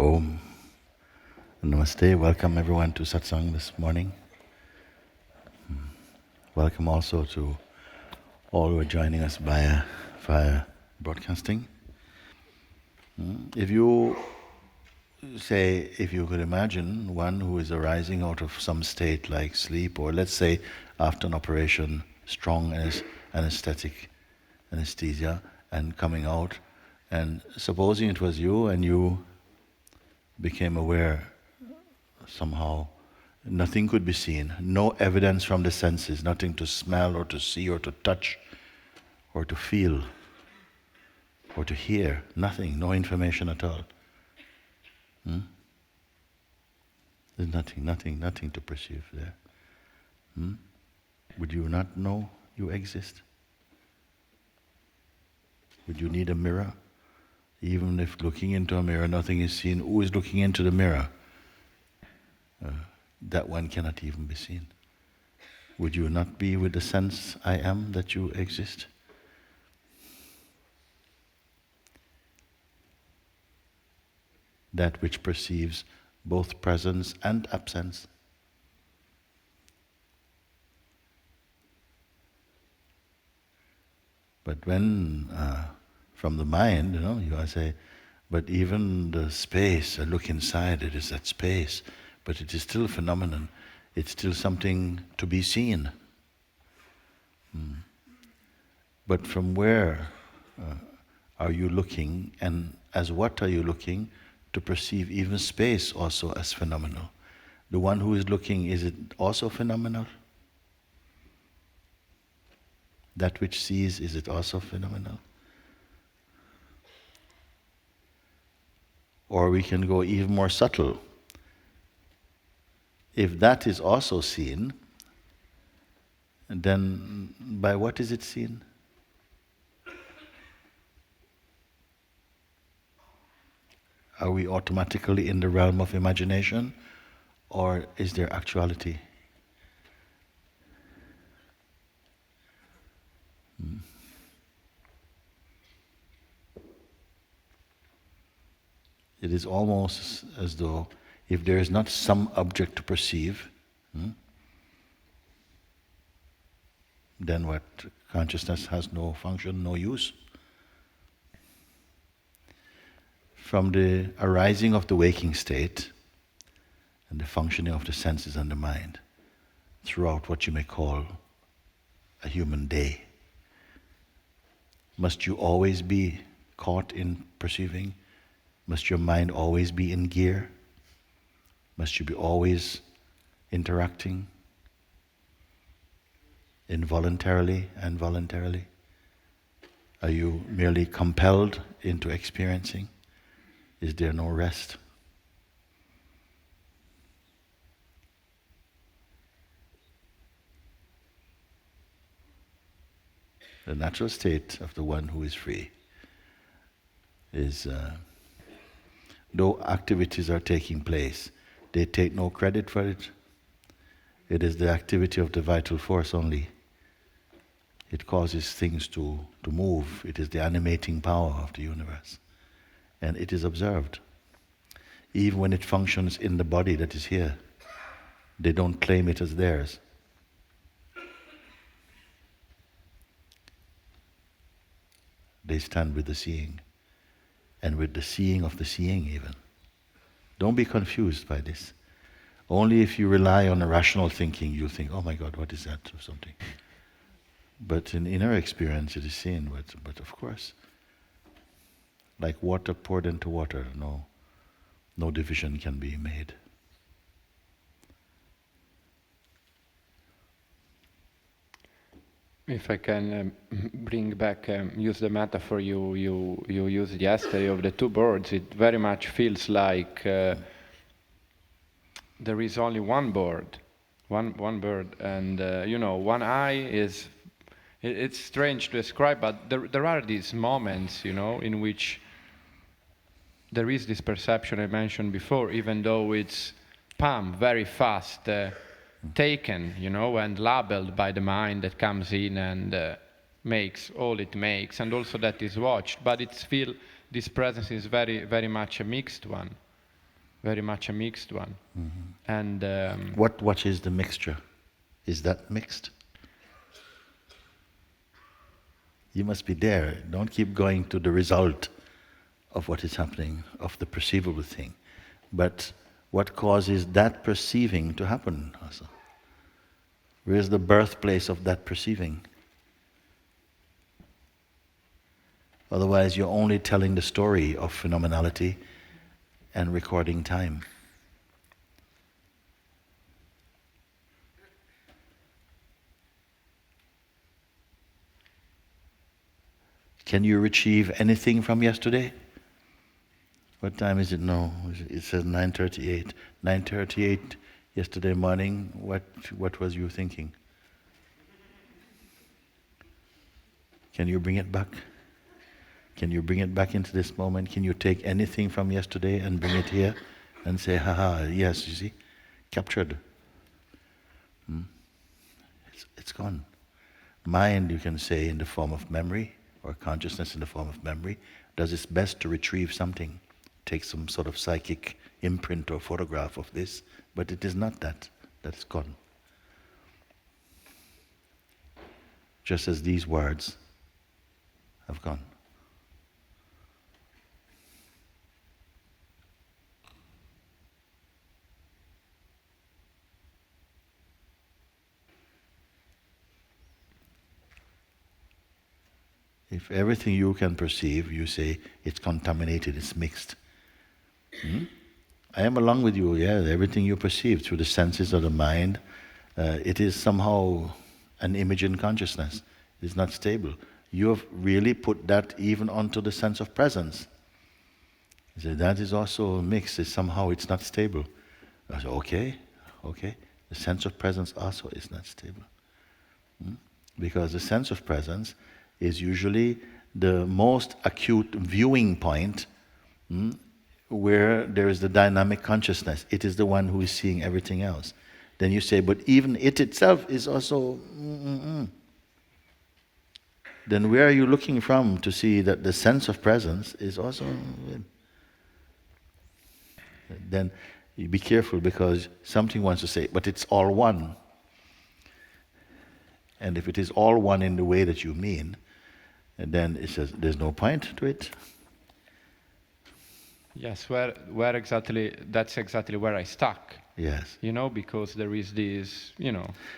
Om. Namaste. Welcome everyone to Satsang this morning. Welcome also to all who are joining us via broadcasting. If you could imagine one who is arising out of some state like sleep, or let's say after an operation, strong anesthesia, and coming out, and supposing it was you and you became aware somehow, nothing could be seen, no evidence from the senses, nothing to smell or to see or to touch or to feel or to hear, nothing, no information at all. There's nothing to perceive there. Would you not know you exist? Would you need a mirror? Even if looking into a mirror nothing is seen, who is looking into the mirror? That one cannot even be seen. Would you not be with the sense I am, that you exist? That which perceives both presence and absence. But when from the mind, you say, but even the space, I look inside, it is that space, but it is still a phenomenon. It's still something to be seen. But from where are you looking, and as what are you looking to perceive even space also as phenomenal? The one who is looking, is it also phenomenal? That which sees, is it also phenomenal? Or we can go even more subtle. If that is also seen, then by what is it seen? Are we automatically in the realm of imagination, or is there actuality? It is almost as though if there is not some object to perceive, then what? Consciousness has no function, no use. From the arising of the waking state and the functioning of the senses and the mind throughout what you may call a human day, must you always be caught in perceiving? Must your mind always be in gear? Must you be always interacting? Involuntarily and voluntarily? Are you merely compelled into experiencing? Is there no rest? The natural state of the one who is free is, though activities are taking place, they take no credit for it. It is the activity of the vital force only. It causes things to move. It is the animating power of the universe. And it is observed. Even when it functions in the body that is here, they don't claim it as theirs. They stand with the seeing, and with the seeing of the seeing even. Don't be confused by this. Only if you rely on a rational thinking, you think, oh my God, what is that, or something. But in inner experience it is seen, but of course, like water poured into water, no division can be made. If I can bring back, use the metaphor you used yesterday of the two birds, it very much feels like there is only one bird, one bird, and one eye is. It's strange to describe, but there are these moments, in which there is this perception I mentioned before, even though it's very fast. Taken, and labeled by the mind that comes in and makes all it makes, and also that is watched. But this presence is very, very much a mixed one. very much a mixed one. And What is the mixture? Is that mixed? You must be there. Don't keep going to the result of what is happening, of the perceivable thing. But what causes that perceiving to happen also? Where is the birthplace of that perceiving? Otherwise, you're only telling the story of phenomenality and recording time. Can you retrieve anything from yesterday? What time is it now? It says 9:38. 9:38 yesterday morning. What was you thinking? Can you bring it back? Can you bring it back into this moment? Can you take anything from yesterday and bring it here and say, haha, yes, you see, captured. It's gone. Mind, you can say, in the form of memory, or consciousness in the form of memory, does its best to retrieve something, take some sort of psychic imprint or photograph of this, but it is not that. That's gone. Just as these words have gone. If everything you can perceive, you say, it's contaminated, it's mixed. I am along with you, yeah, everything you perceive through the senses of the mind, it is somehow an image in consciousness. It's not stable. You have really put that even onto the sense of presence. You say, that is also mixed, somehow it's not stable. I say, okay, the sense of presence also is not stable. Because the sense of presence is usually the most acute viewing point where there is the dynamic consciousness. It is the one who is seeing everything else. Then you say, but even it itself is also... Then where are you looking from to see that the sense of presence is also... Then you be careful, because something wants to say, but it's all one. And if it is all one in the way that you mean, and then it says there's no point to it. Yes, where exactly, that's exactly where I stuck. Yes. Because there is this,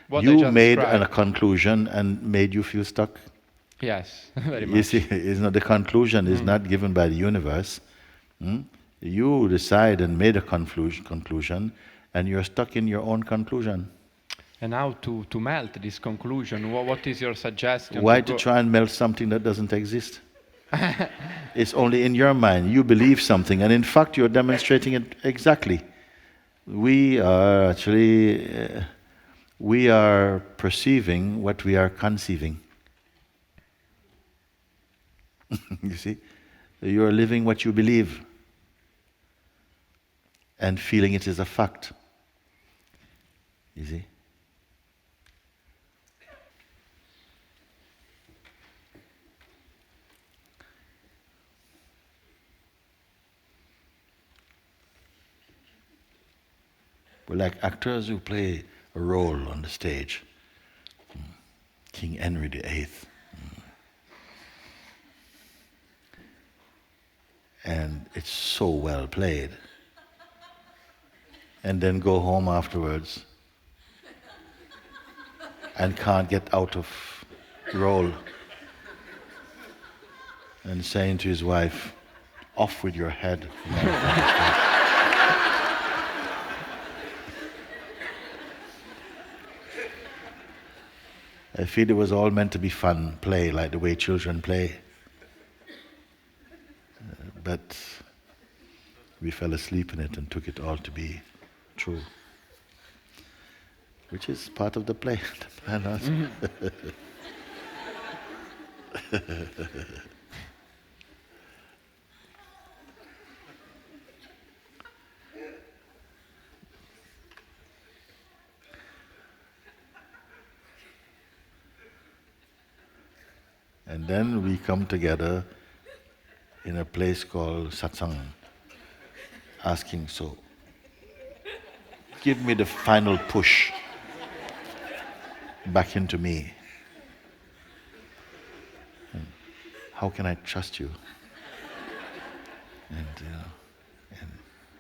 what I You just made described. a conclusion and made you feel stuck. Yes, very much. You see, it's not the conclusion is not given by the universe. You decide and made a conclusion, and you're stuck in your own conclusion. And how to melt this conclusion? What is your suggestion? Why to try and melt something that doesn't exist? It's only in your mind. You believe something, and in fact you're demonstrating it exactly. We are actually, we are perceiving what we are conceiving. You see? You're living what you believe and feeling it is a fact. You see? We're like actors who play a role on the stage. King Henry VIII. And it's so well played. And then go home afterwards and can't get out of role. And saying to his wife, off with your head. I feel it was all meant to be fun, play, like the way children play. But we fell asleep in it and took it all to be true. Which is part of the play. And then we come together in a place called Satsang, asking, so give me the final push back into me. And how can I trust you? And and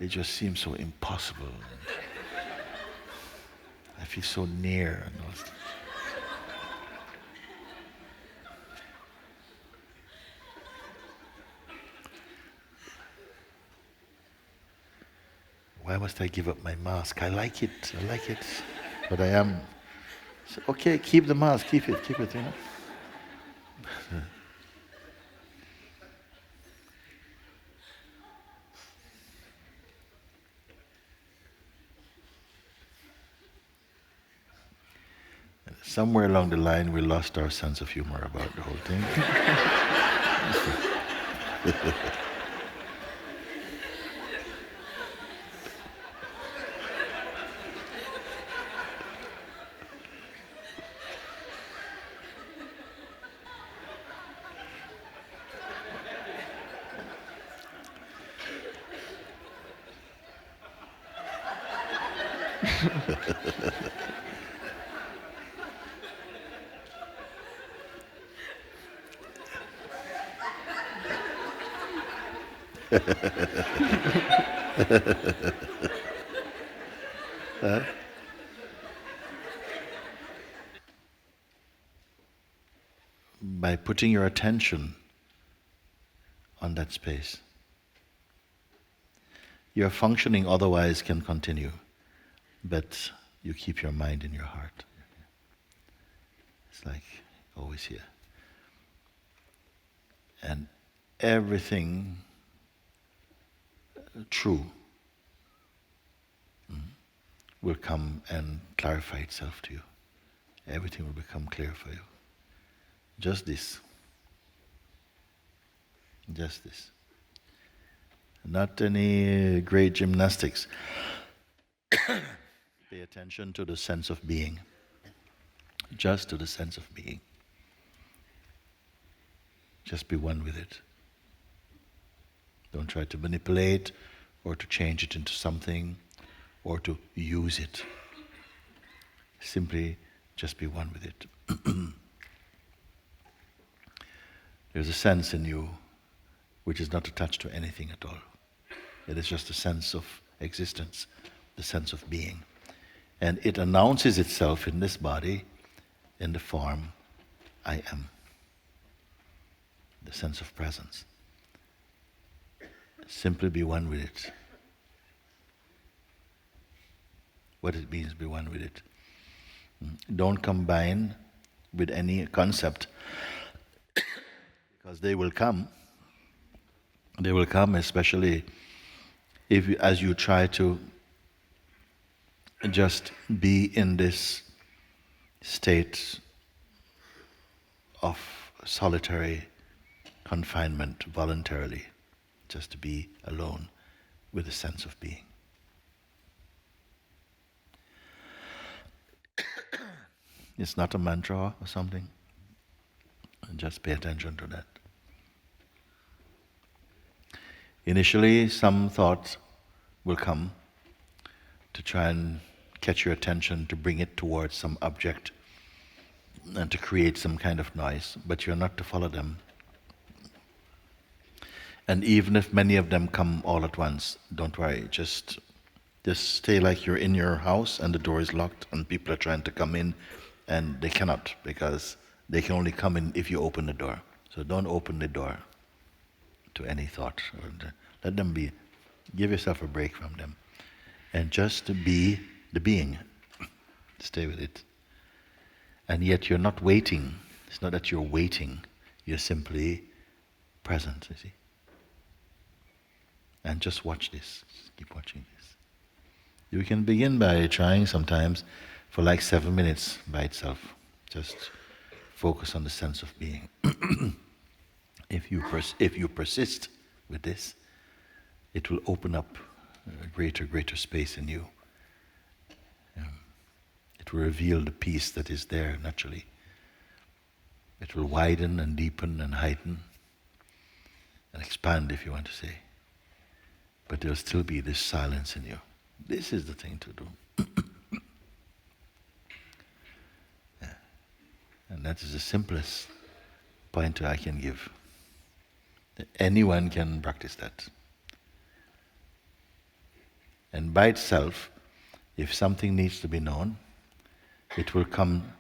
it just seems so impossible. And I feel so near and all that. Why must I give up my mask? I like it, but I am. So, okay, keep the mask, keep it, you know. Somewhere along the line, we lost our sense of humor about the whole thing. By putting your attention on that space, your functioning otherwise can continue, but you keep your mind in your heart. It's like always here. And everything true will come and clarify itself to you. Everything will become clear for you. Just this. Just this. Not any great gymnastics. Pay attention to the sense of being. Just to the sense of being. Just be one with it. Don't try to manipulate or to change it into something or to use it. Simply just be one with it. There's a sense in you which is not attached to anything at all. It is just a sense of existence, the sense of being. And it announces itself in this body in the form I am. The sense of presence. Simply be one with it. What it means, be one with it. Don't combine with any concept, because they will come. They will come, especially if, as you try to just be in this state of solitary confinement voluntarily, just to be alone with a sense of being. It's not a mantra or something. Just pay attention to that. Initially, some thought will come to try and catch your attention, to bring it towards some object and to create some kind of noise, but you're not to follow them. And even if many of them come all at once, don't worry, just stay like you're in your house and the door is locked and people are trying to come in and they cannot, because they can only come in if you open the door. So don't open the door to any thought. Let them be. Give yourself a break from them. And just be the being. Stay with it. And yet you're not waiting. It's not that you're waiting. You're simply present, you see. And just watch this. Just keep watching this. You can begin by trying sometimes for like 7 minutes by itself. Just focus on the sense of being. If you persist with this, it will open up a greater space in you. It will reveal the peace that is there naturally. It will widen and deepen and heighten and expand, if you want to say. But there'll still be this silence in you. This is the thing to do. that is the simplest pointer I can give. Anyone can practice that. And by itself, if something needs to be known, it will come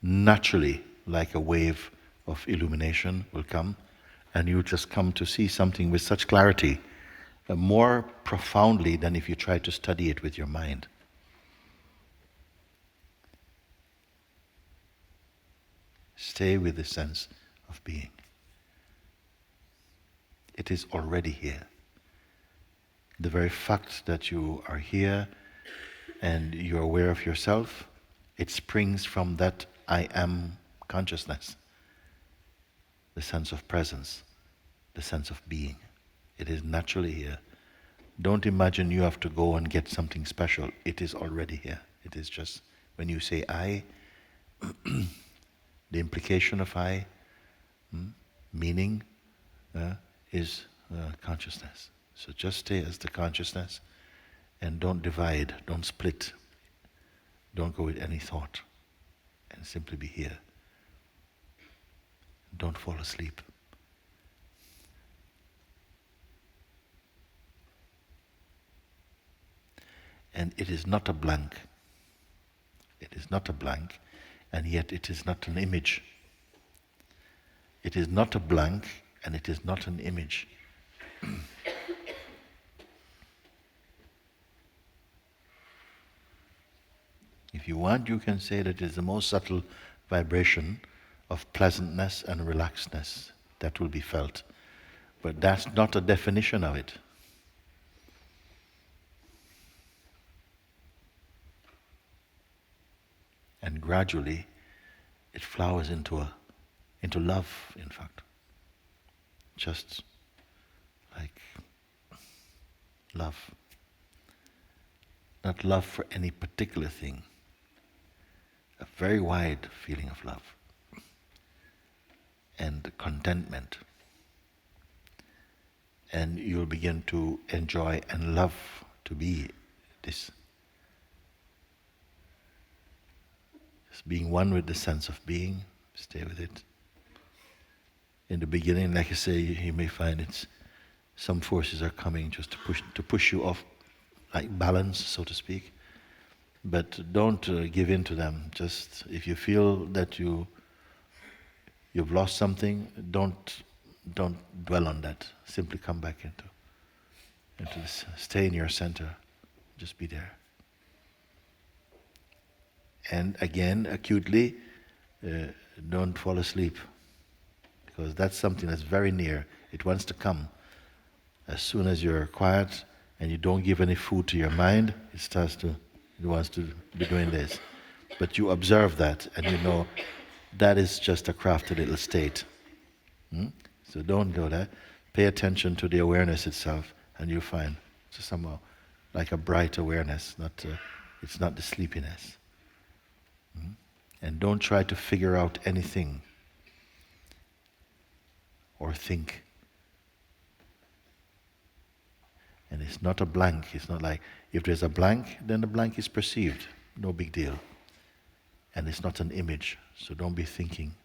naturally, like a wave of illumination will come, and you just come to see something with such clarity, more profoundly than if you try to study it with your mind. Stay with the sense of being. It is already here. The very fact that you are here and you're aware of yourself, it springs from that I am consciousness, the sense of presence, the sense of being. It is naturally here. Don't imagine you have to go and get something special. It is already here. It is just, when you say I, the implication of I, meaning, is consciousness. So just stay as the consciousness and don't divide, don't split, don't go with any thought, and simply be here. Don't fall asleep. And it is not a blank. It is not a blank, and yet it is not an image. It is not a blank, and it is not an image. If you want, you can say that it is the most subtle vibration of pleasantness and relaxedness that will be felt. But that's not a definition of it. And gradually, it flowers into love, in fact. Just like love. Not love for any particular thing. A very wide feeling of love. And contentment. And you'll begin to enjoy and love to be this. Just being one with the sense of being, stay with it. In the beginning, like I say, you may find some forces are coming just to push you off, like balance, so to speak. But don't give in to them. Just if you feel that you've lost something, don't dwell on that. Simply come back into this. Stay in your center. Just be there. And again, acutely, don't fall asleep, because that's something that's very near. It wants to come. As soon as you're quiet and you don't give any food to your mind, it wants to be doing this. But you observe that, and you know that is just a crafty little state. So don't go there. Pay attention to the awareness itself, and you'll find it's somehow like a bright awareness. It's not the sleepiness. And don't try to figure out anything or think. And it's not a blank. It's not like, if there's a blank, then the blank is perceived. No big deal. And it's not an image. So don't be thinking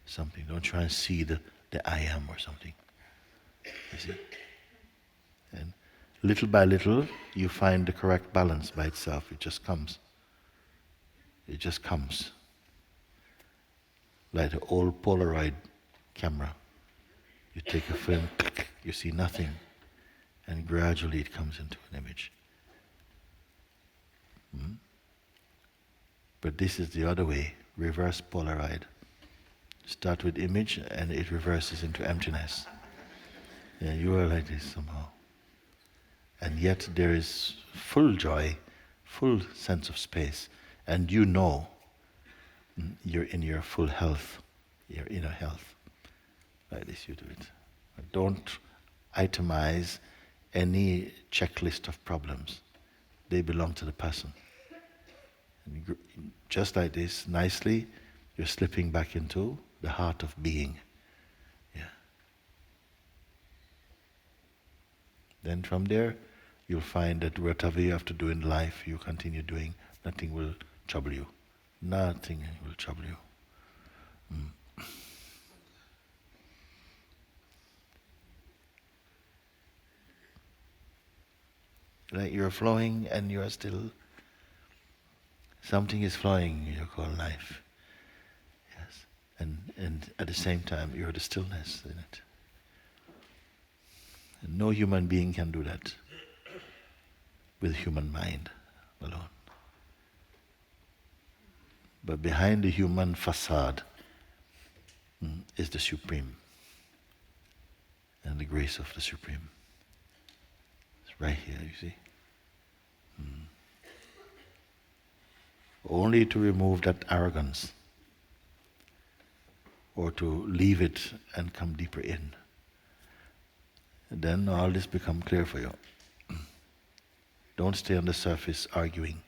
something. Don't try and see the I am or something. You see? And little by little, you find the correct balance by itself. It just comes. It just comes. Like an old Polaroid camera. You take a film, click, you see nothing. And gradually it comes into an image. But this is the other way, reverse Polaroid. Start with image and it reverses into emptiness. And you are like this somehow. And yet there is full joy, full sense of space. And you know you're in your full health, your inner health. Like this you do it. Don't itemize any checklist of problems. They belong to the person. And just like this, nicely, you're slipping back into the heart of being. Yeah. Then from there, you'll find that whatever you have to do in life, you continue doing. Nothing will trouble you. Nothing will trouble you. Like you're flowing and you are still, something is flowing, you call life. Yes. And at the same time, you're the stillness in it. And no human being can do that with human mind alone. But behind the human facade is the Supreme and the grace of the Supreme. It's right here, you see. Only to remove that arrogance or to leave it and come deeper in. Then all this become clear for you. Don't stay on the surface arguing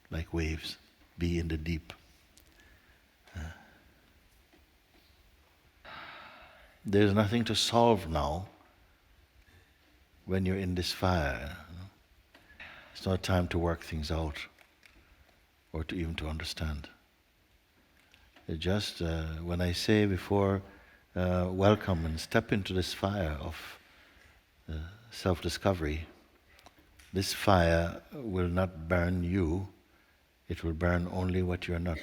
like waves. Be in the deep. There's nothing to solve now when you're in this fire. It's not time to work things out or to even to understand. It just, when I say before, welcome and step into this fire of self-discovery, this fire will not burn you, it will burn only what you're not.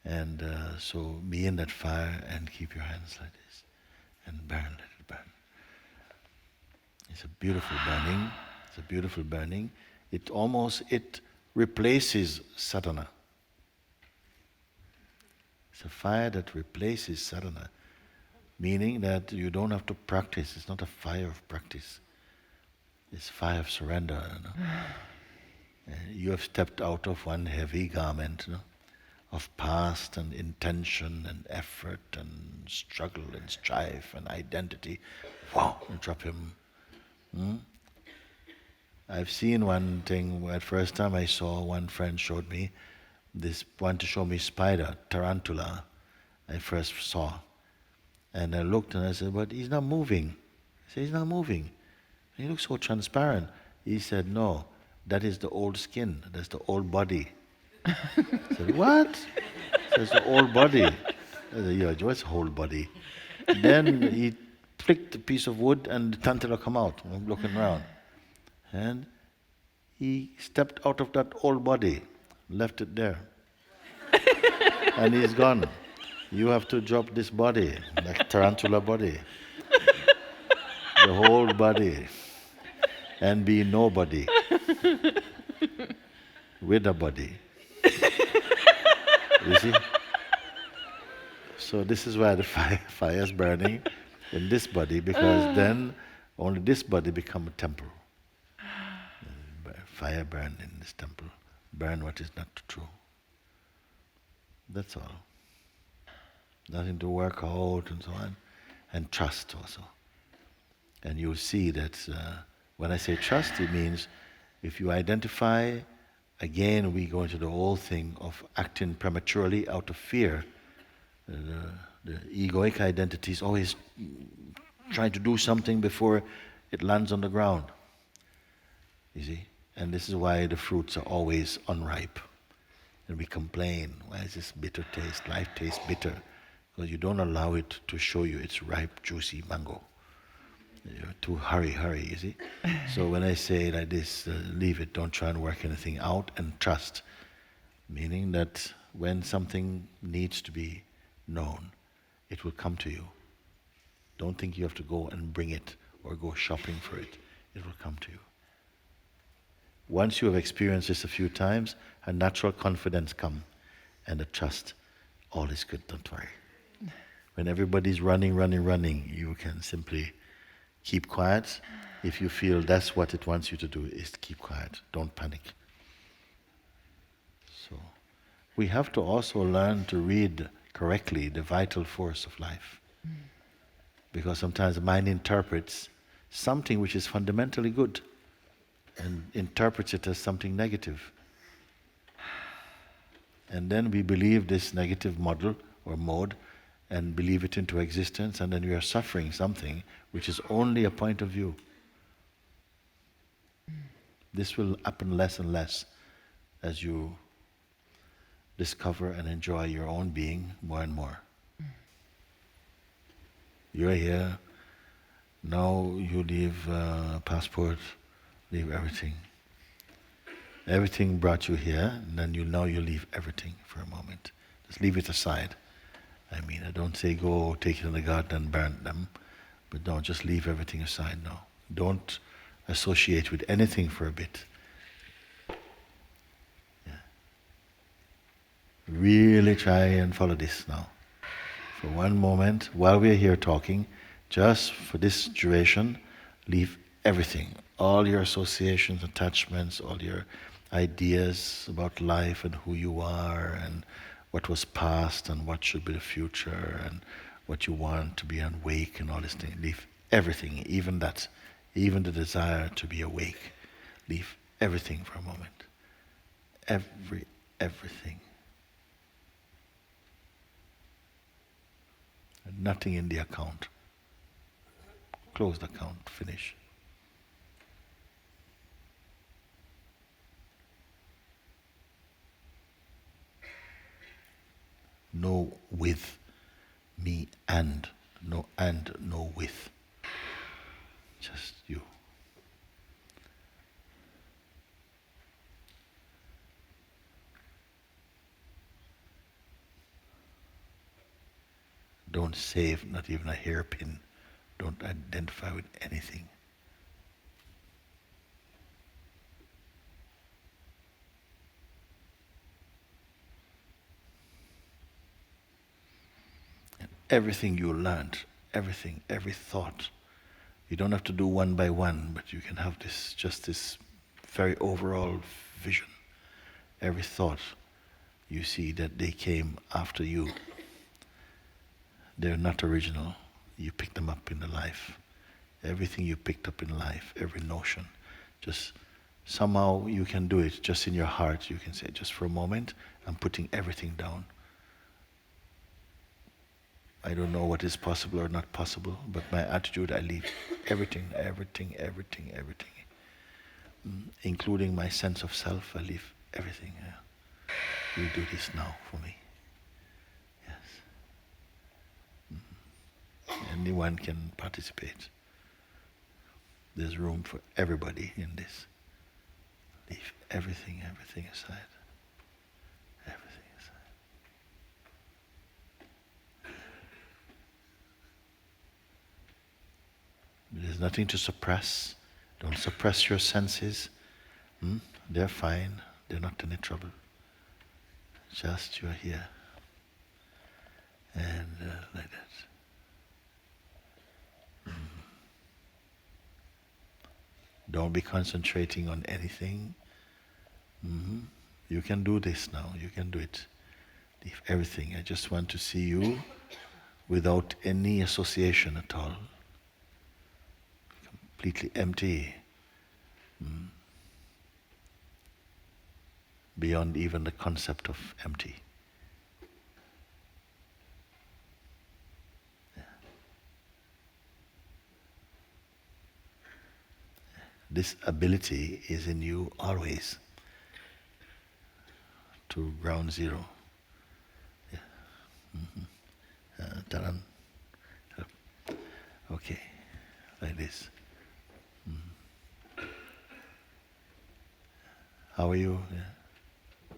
And so be in that fire and keep your hands like this and burn, let it burn. It's a beautiful burning. It's a beautiful burning. It replaces sadhana. It's a fire that replaces sadhana, meaning that you don't have to practice. It's not a fire of practice. It's fire of surrender. You have stepped out of one heavy garment, of past and intention and effort and struggle and strife and identity. Wow, and drop him. I've seen one thing, at first time I saw, one friend showed me, this wanted to show me spider, tarantula, I first saw. And I looked and I said, but he's not moving. I said, he's not moving. He looks so transparent. He said, no, that is the old skin, that's the old body. I said, what? That's the old body. I said, yeah, what's whole body? Then he flicked a piece of wood and the tarantula come out. I'm looking around. And he stepped out of that old body, left it there. And he's gone. You have to drop this body, like tarantula body. The whole body. And be nobody. With a body. You see? So this is why the fire is burning in this body, because then only this body become a temple. Fire burn in this temple. Burn what is not true. That's all. Nothing to work out and so on. And trust also. And you'll see that when I say trust, it means if you identify, again we go into the whole thing of acting prematurely out of fear. The egoic identity is always trying to do something before it lands on the ground. You see? And this is why the fruits are always unripe. And we complain, why is this bitter taste? Life tastes bitter. Because you don't allow it to show you its ripe, juicy mango. You're too hurry, you see? So when I say like this, leave it, don't try and work anything out, and trust. Meaning that when something needs to be known, it will come to you. Don't think you have to go and bring it or go shopping for it. It will come to you. Once you have experienced this a few times, a natural confidence comes and a trust. All is good, don't worry. When everybody's running, you can simply keep quiet. If you feel that's what it wants you to do, is to keep quiet. Don't panic. So, we have to also learn to read correctly the vital force of life. Because sometimes the mind interprets something which is fundamentally good and interprets it as something negative. And then we believe this negative model or mode and believe it into existence, and then we are suffering something which is only a point of view. This will happen less and less as you discover and enjoy your own being more and more. You're here, now you leave passport, leave everything. Everything brought you here, and then now you leave everything for a moment. Just leave it aside. I mean, I don't say go take it in the garden and burn them, but no, just leave everything aside now. Don't associate with anything for a bit. Yeah. Really try and follow this now. For one moment, while we're here talking, just for this duration, leave everything. All your associations, attachments, all your ideas about life and who you are and what was past and what should be the future and what you want to be awake and all this thing. Leave everything, even that, even the desire to be awake. Leave everything for a moment. Everything. Nothing in the account. Close the account, finish. No with, me and, no with. Just you. Don't save, not even a hairpin. Don't identify with anything. And everything you learned, everything, every thought, you don't have to do one by one, but you can have this, just this very overall vision. Every thought, you see that they came after you. They're not original. You pick them up in the life. Everything you picked up in life, every notion, just somehow you can do it just in your heart. You can say, just for a moment, I'm putting everything down. I don't know what is possible or not possible, but my attitude, I leave everything, including my sense of self, I leave everything. You do this now for me. Anyone can participate. There's room for everybody in this. Leave everything aside. Everything aside. There's nothing to suppress. Don't suppress your senses. They're fine. They're not any trouble. Just you're here. And like that. Don't be concentrating on anything. You can do this now. You can do it. Leave everything. I just want to see you without any association at all. Completely empty. Beyond even the concept of empty. This ability is in you always to ground zero. Yeah. Taran. Okay, like this. How are you? Yeah.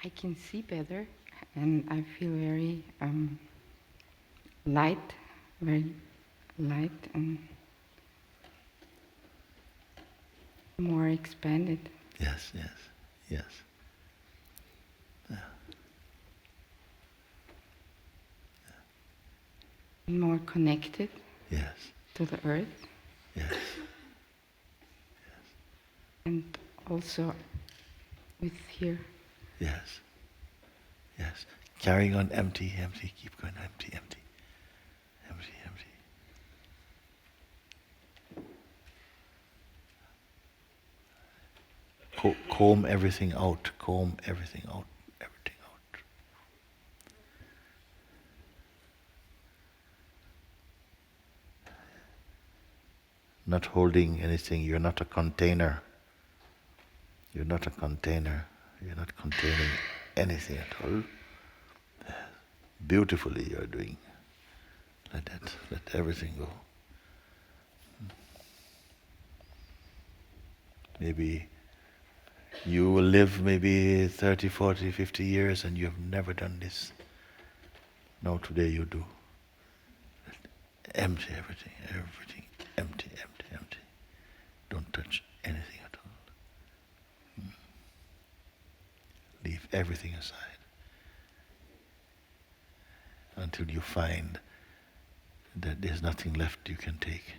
I can see better, and I feel very light, and more expanded. Yes. Yeah. More connected. Yes. To the earth. Yes. And also with here. Yes. Carrying on empty, keep going empty. Comb everything out. Not holding anything. You're not a container. You're not containing anything at all. Beautifully you're doing. Let that, let everything go. Maybe you will live maybe 30, 40, 50 years and you have never done this. Now today you do. Empty everything, everything, empty, empty, empty. Don't touch anything at all. Leave everything aside until you find that there's nothing left you can take.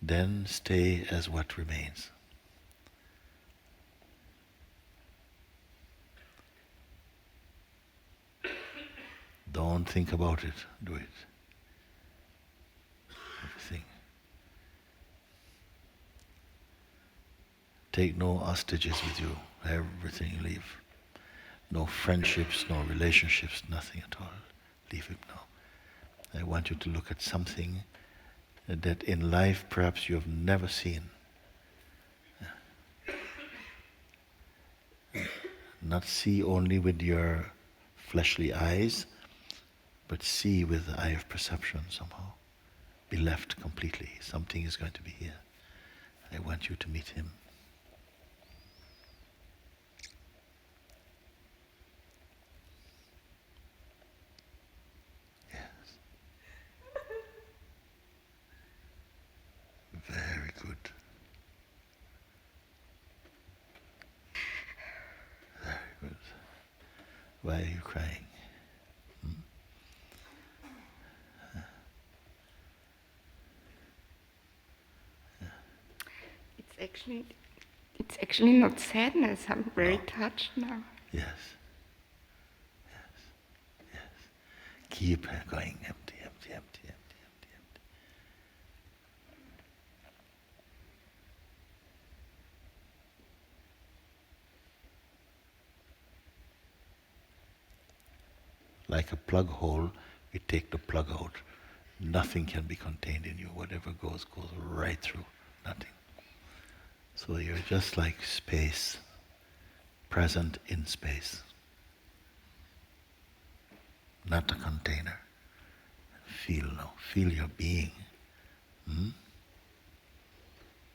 Then stay as what remains. Don't think about it, do it. Everything. Take no hostages with you. Everything you leave. No friendships, no relationships, nothing at all. Leave it now. I want you to look at something that in life perhaps you have never seen. Not see only with your fleshly eyes, but see with the eye of perception somehow. Be left completely. Something is going to be here. I want you to meet him. Very good. Very good. Why are you crying? It's actually not sadness. I'm very touched now. Yes. Yes. Yes. Keep going empty, empty, empty, empty, empty, empty. Like a plug hole, you take the plug out. Nothing can be contained in you. Whatever goes, goes right through. Nothing. So you're just like space, present in space. Not a container. Feel now. Feel your being.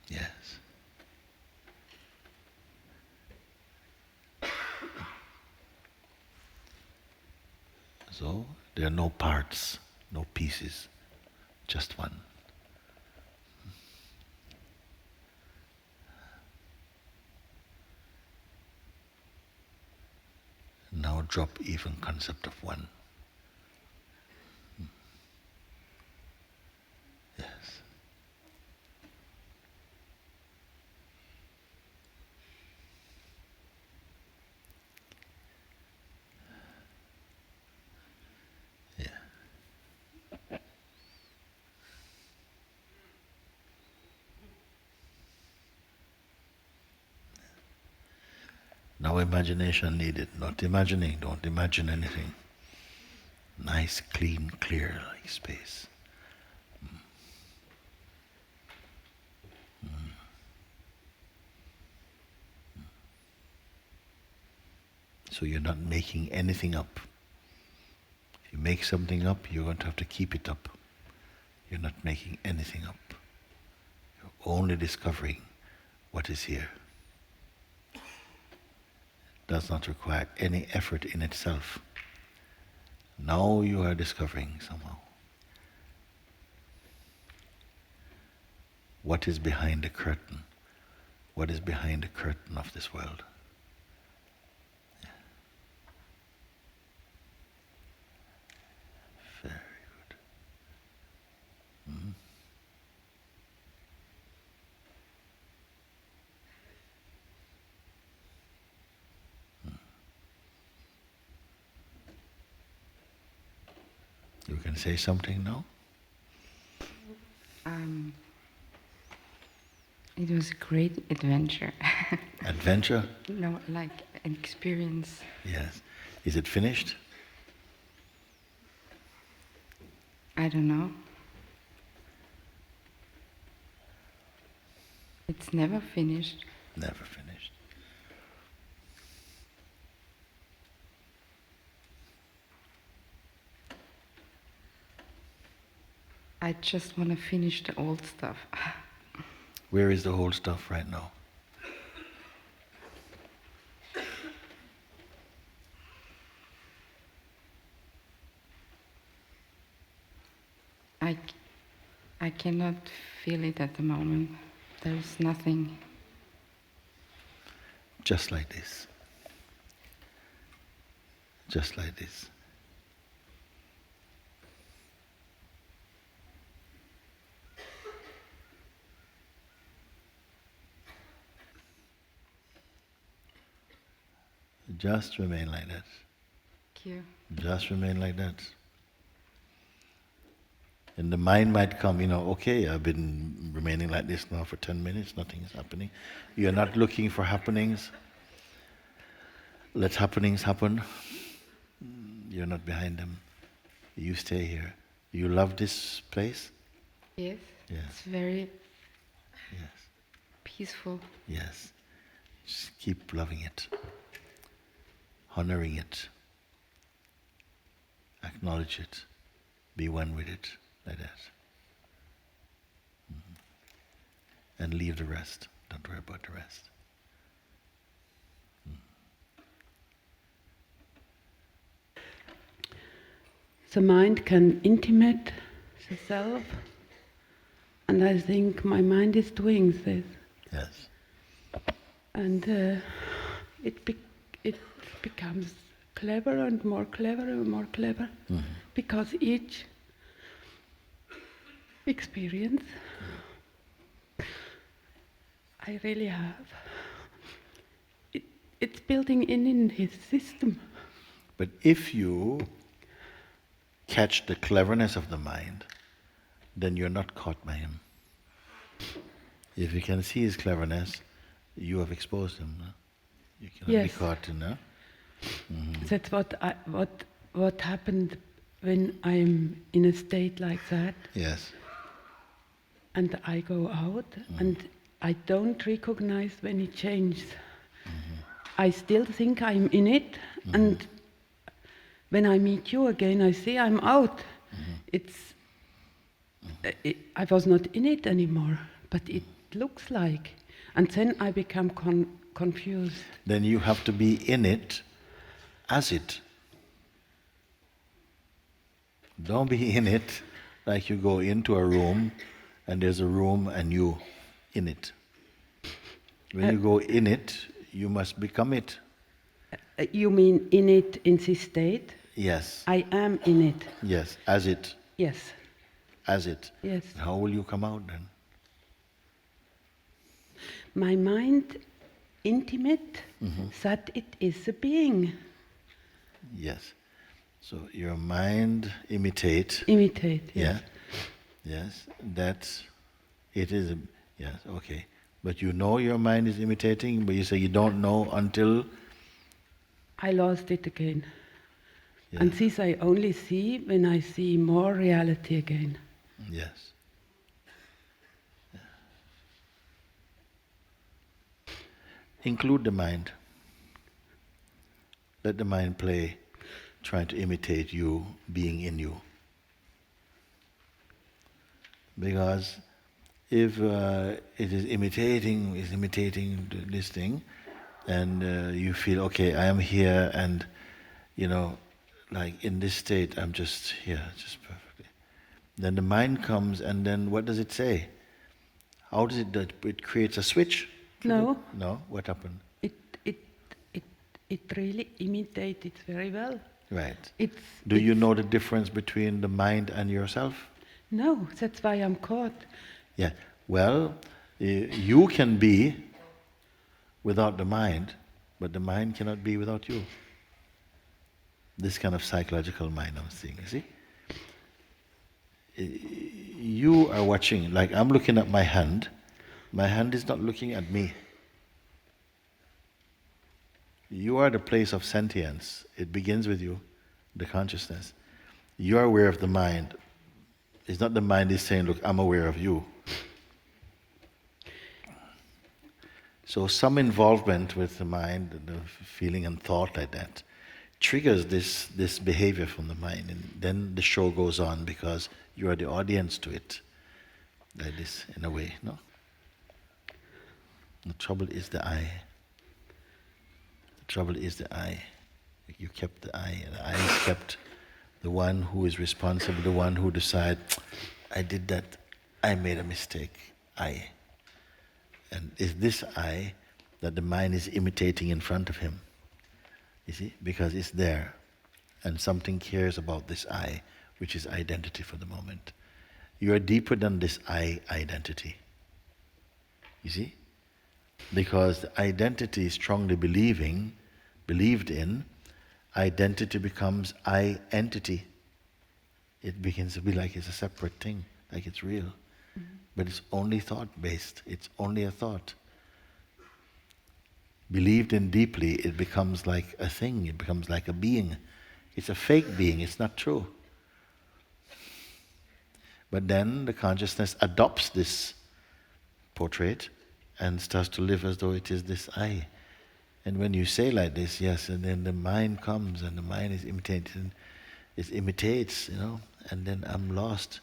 Yes. So there are no parts, no pieces, just one. Now drop even concept of one. Yes. Yeah. No imagination needed. Not imagining. Don't imagine anything. Nice, clean, clear, like space. So you're not making anything up. If you make something up, you're going to have to keep it up. You're not making anything up. You're only discovering what is here. It does not require any effort in itself. Now you are discovering somehow what is behind the curtain. What is behind the curtain of this world. Yeah. Very good. You can say something now? It was a great adventure. Adventure? No, like an experience. Yes. Is it finished? I don't know. It's never finished. Never finished. I just want to finish the old stuff. Where is the whole stuff right now? I cannot feel it at the moment. There's nothing. Just like this. Just like this. Just remain like that. Thank you. Just remain like that. And the mind might come, okay, I've been remaining like this now for 10 minutes, nothing is happening. You're not looking for happenings. Let happenings happen. You're not behind them. You stay here. You love this place? Yes. Yeah. It's very Yes. peaceful. Yes. Just keep loving it. Honoring it. Acknowledge it. Be one with it. Like that. And leave the rest. Don't worry about the rest. The mind can intimate the self, and I think my mind is doing this. Yes. And it becomes clever and more clever and more clever, because each experience I really have, it's building in his system. But if you catch the cleverness of the mind, then you're not caught by him. If you can see his cleverness, you have exposed him. No? You cannot be caught in that. That's what happened when I'm in a state like that. Yes. And I go out, and I don't recognize when it changes. I still think I'm in it, and when I meet you again, I see I'm out. I was not in it anymore, but it looks like. And then I become confused. Then you have to be in it as it. Don't be in it like you go into a room and there's a room and you in it. When you go in it, you must become it. You mean in it in this state? Yes. I am in it. Yes, as it. Yes. As it. Yes. How will you come out then? My mind intimate that it is a being. Yes. So your mind imitate. Imitate, yes. Yeah. Yes. That's it is yes, okay. But you know your mind is imitating, but you say you don't know until I lost it again. Yeah. And this I only see when I see more reality again. Yes. Yeah. Include the mind. Let the mind play, trying to imitate you being in you. Because if it is imitating this thing, and you feel, okay, I am here, and like in this state, I'm just here, just perfectly. Then the mind comes, and then what does it say? How does it do it? It creates a switch? No. No? What happened? It really imitates it very well. Right. Do you know the difference between the mind and yourself? No, that's why I'm caught. Yeah. Well, you can be without the mind, but the mind cannot be without you. This kind of psychological mind I'm seeing, you see? You are watching, like I'm looking at my hand is not looking at me. You are the place of sentience. It begins with you, the consciousness. You are aware of the mind. It's not the mind is saying, look, I'm aware of you. So some involvement with the mind, the feeling and thought like that, triggers this behavior from the mind, and then the show goes on because you are the audience to it. Like this, in a way, no? The trouble is the I. The trouble is the I. You kept the I, and the I is kept the one who is responsible, the one who decides, I did that, I made a mistake, I. And it's this I that the mind is imitating in front of him. You see? Because it's there. And something cares about this I, which is identity for the moment. You are deeper than this I identity. You see? Because the identity is strongly believed in, identity becomes I entity. It begins to be like it's a separate thing, like it's real. But it's only thought-based. It's only a thought. Believed in deeply, it becomes like a thing. It becomes like a being. It's a fake being. It's not true. But then the consciousness adopts this portrait and starts to live as though it is this I. And when you say like this, yes, and then the mind comes and the mind is imitating, it imitates, and then I'm lost.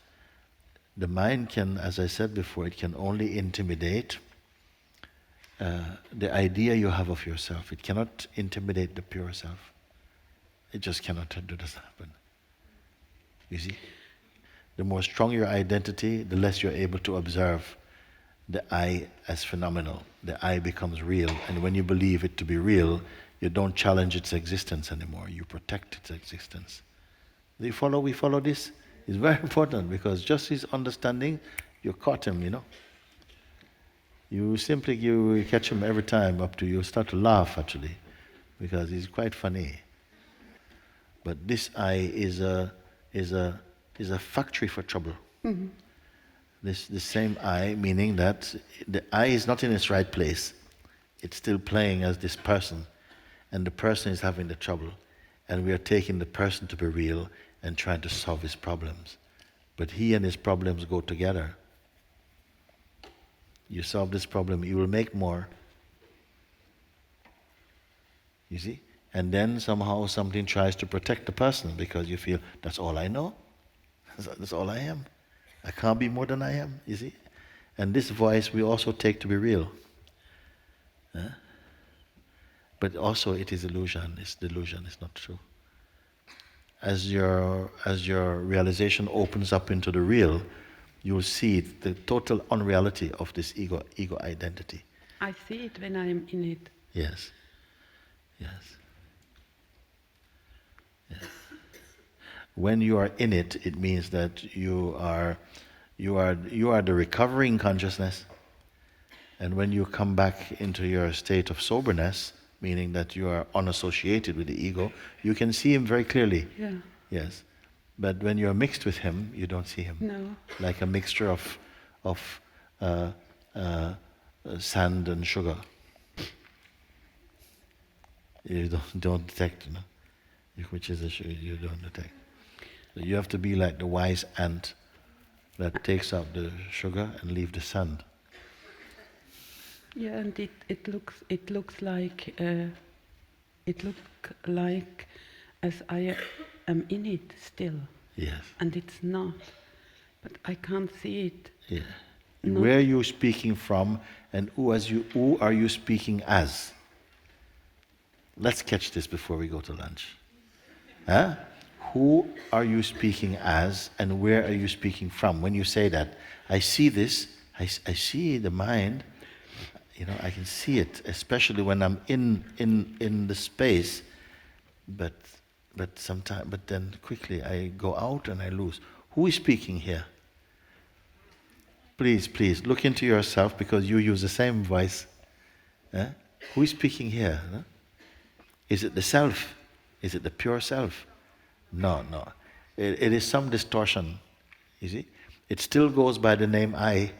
The mind can, as I said before, it can only intimidate the idea you have of yourself. It cannot intimidate the pure self. It just cannot do this happen. You see? The more strong your identity, the less you're able to observe the I as phenomenal. The I becomes real, and when you believe it to be real, you don't challenge its existence anymore. You protect its existence. Do you follow? We follow this? It's very important, because just his understanding, you caught him, You catch him every time up to you start to laugh actually, because he's quite funny. But this I is a factory for trouble. Mm-hmm. The same I, meaning that the I is not in its right place. It's still playing as this person, and the person is having the trouble, and we are taking the person to be real and trying to solve his problems. But he and his problems go together. You solve this problem, you will make more. You see? And then somehow something tries to protect the person, because you feel, that's all I know. That's all I am. I can't be more than I am, you see? And this voice we also take to be real. But also it is illusion, it's delusion, it's not true. As your realization opens up into the real, you will see the total unreality of this ego identity. I see it when I'm in it. Yes. Yes. Yes. When you are in it, it means that you are the recovering consciousness. And when you come back into your state of soberness, meaning that you are unassociated with the ego, you can see him very clearly. Yeah. Yes. But when you're mixed with him, you don't see him. No. Like a mixture of sand and sugar. You don't detect, which is the sugar, you don't detect. So you have to be like the wise ant that takes out the sugar and leave the sand. Yeah, and it looks like as I am in it still. Yes. And it's not, but I can't see it. Yeah. No. Where are you speaking from, and who are you speaking as? Let's catch this before we go to lunch. Huh? Who are you speaking as, and where are you speaking from? When you say that, I see this, I see the mind, I can see it, especially when I'm in the space, but then quickly I go out and I lose. Who is speaking here? Please, look into yourself, because you use the same voice. Who is speaking here? Is it the self? Is it the pure self? No. It is some distortion, you see. It still goes by the name I,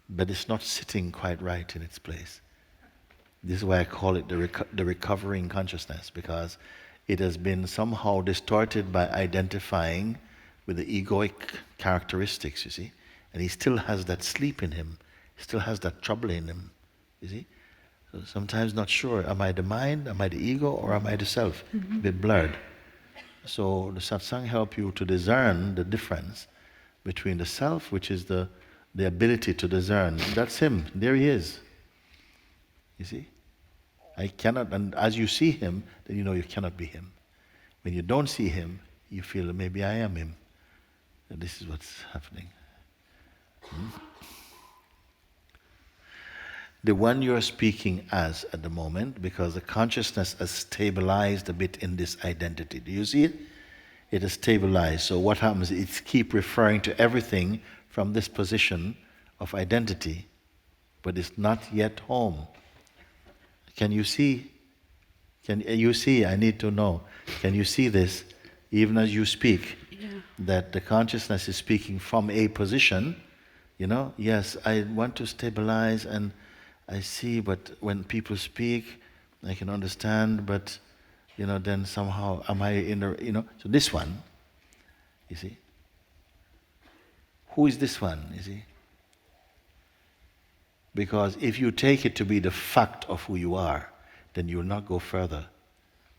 but it's not sitting quite right in its place. This is why I call it the recovering consciousness, because it has been somehow distorted by identifying with the egoic characteristics, you see. And he still has that sleep in him, he still has that trouble in him, you see. So sometimes not sure, am I the mind, am I the ego, or am I the self? A bit blurred. So the satsang help you to discern the difference between the self, which is the ability to discern. That's him, there he is. You see? I cannot, and as you see him, then you know you cannot be him. When you don't see him, you feel that maybe I am him. And this is what's happening. The one you are speaking as at the moment, because the consciousness has stabilized a bit in this identity. Do you see it? It has stabilized. So what happens, it's keep referring to everything from this position of identity, but it's not yet home. Can you see? Can you see? I need to know. Can you see this? Even as you speak, that the consciousness is speaking from a position, you know, yes, I want to stabilize and I see, but when people speak, I can understand, but, you know, then somehow am I in the, you know, so this one, you see, who is this one, you see? Because if you take it to be the fact of who you are, then you will not go further.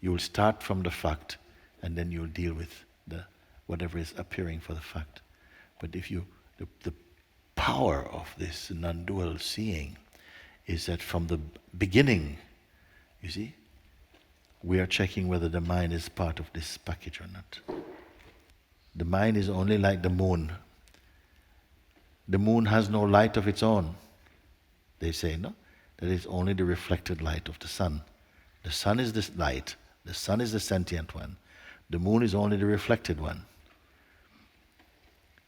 You will start from the fact, and then you'll deal with the whatever is appearing for the fact. But if you, the power of this non-dual seeing is that from the beginning, you see, we are checking whether the mind is part of this package or not. The mind is only like the moon. The moon has no light of its own. They say, no, that is only the reflected light of the sun. The sun is this light. The sun is the sentient one. The moon is only the reflected one.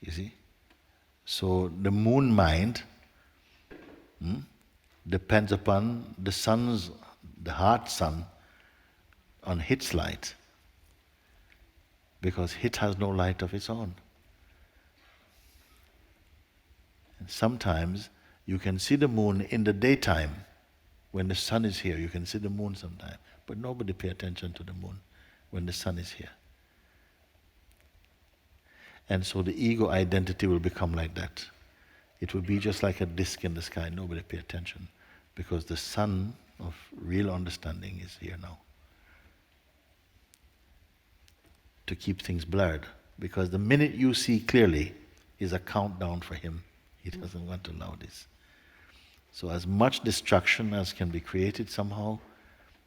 You see? So the moon mind depends upon the sun's, the heart sun, on its light. Because it has no light of its own. And sometimes you can see the moon in the daytime. When the sun is here, you can see the moon sometimes. But nobody pay attention to the moon when the sun is here. And so the ego identity will become like that. It will be just like a disk in the sky. Nobody pay attention. Because the sun of real understanding is here now. To keep things blurred. Because the minute you see clearly is a countdown for him. He doesn't want to allow this. So as much destruction as can be created somehow,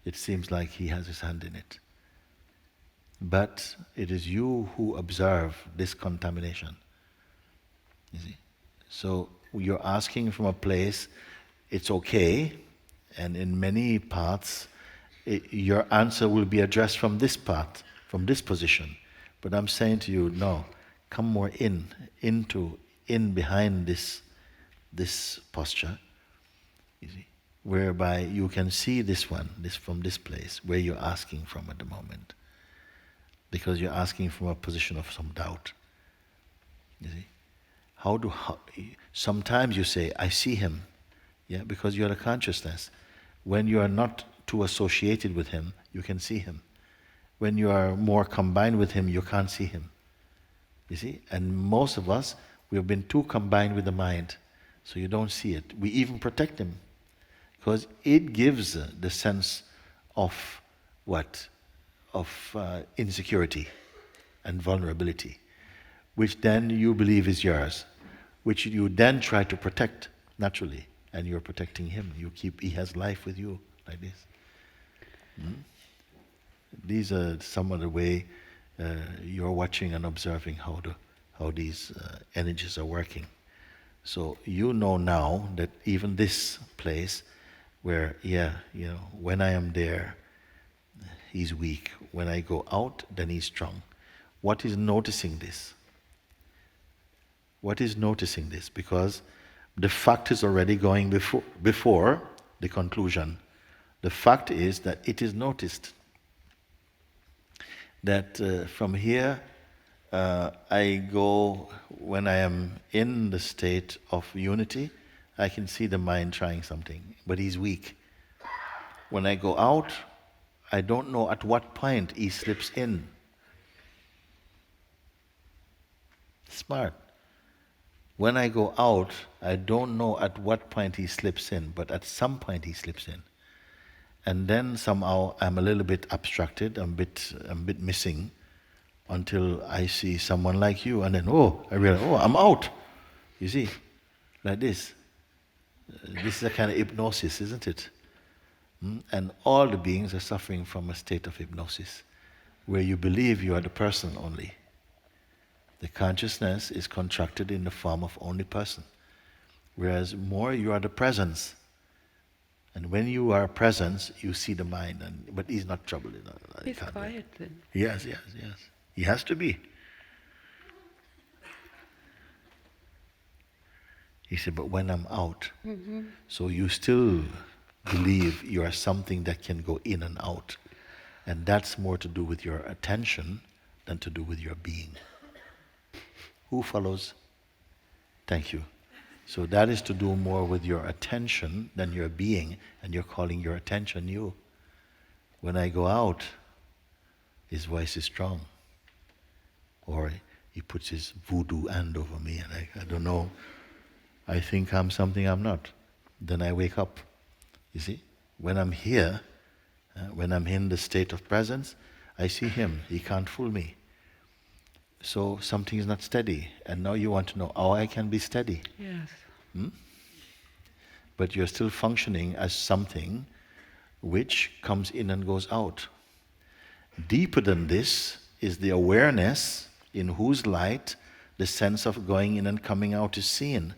it seems like he has his hand in it. But it is you who observe this contamination. You see? So you're asking from a place, it's okay, and in many parts, your answer will be addressed from this part, from this position. But I'm saying to you, no, come more in behind this posture, you see, whereby you can see this one, this from this place, where you're asking from at the moment. Because you're asking from a position of some doubt. You see? Sometimes you say, I see him. Yeah, because you're the consciousness. When you are not too associated with him, you can see him. When you are more combined with him, you can't see him. You see? And most of us, we have been too combined with the mind. So you don't see it. We even protect him. Because it gives the sense of what? Of insecurity and vulnerability, which then you believe is yours, which you then try to protect naturally, and you're protecting him. He has life with you like this. These are some of the way you're watching and observing how these energies are working. So you know now that even this place where, when I am there, he's weak. When I go out, then he's strong. What is noticing this? What is noticing this? Because the fact is already going before the conclusion. The fact is that it is noticed. That from here, I go, when I am in the state of unity, I can see the mind trying something, but he's weak. When I go out, I don't know at what point he slips in. Smart. When I go out, I don't know at what point he slips in, but at some point he slips in. And then somehow I'm a little bit abstracted, I'm a bit missing, until I see someone like you, and then I realize, I'm out. You see, like this. This is a kind of hypnosis, isn't it? And all the beings are suffering from a state of hypnosis, where you believe you are the person only. The consciousness is contracted in the form of only person, whereas more you are the presence. And when you are presence, you see the mind. But he's not troubled. He's quiet then. Yes. He has to be. He said, but when I'm out, so you still believe you are something that can go in and out. And that's more to do with your attention than to do with your being. Who follows? Thank you. So that is to do more with your attention than your being, and you're calling your attention you. When I go out, his voice is strong. Or he puts his voodoo hand over me, and I don't know. I think I'm something I'm not. Then I wake up. You see? When I'm here, when I'm in the state of presence, I see him. He can't fool me. So something is not steady. And now you want to know how I can be steady. Yes. But you're still functioning as something which comes in and goes out. Deeper than this is the awareness in whose light the sense of going in and coming out is seen.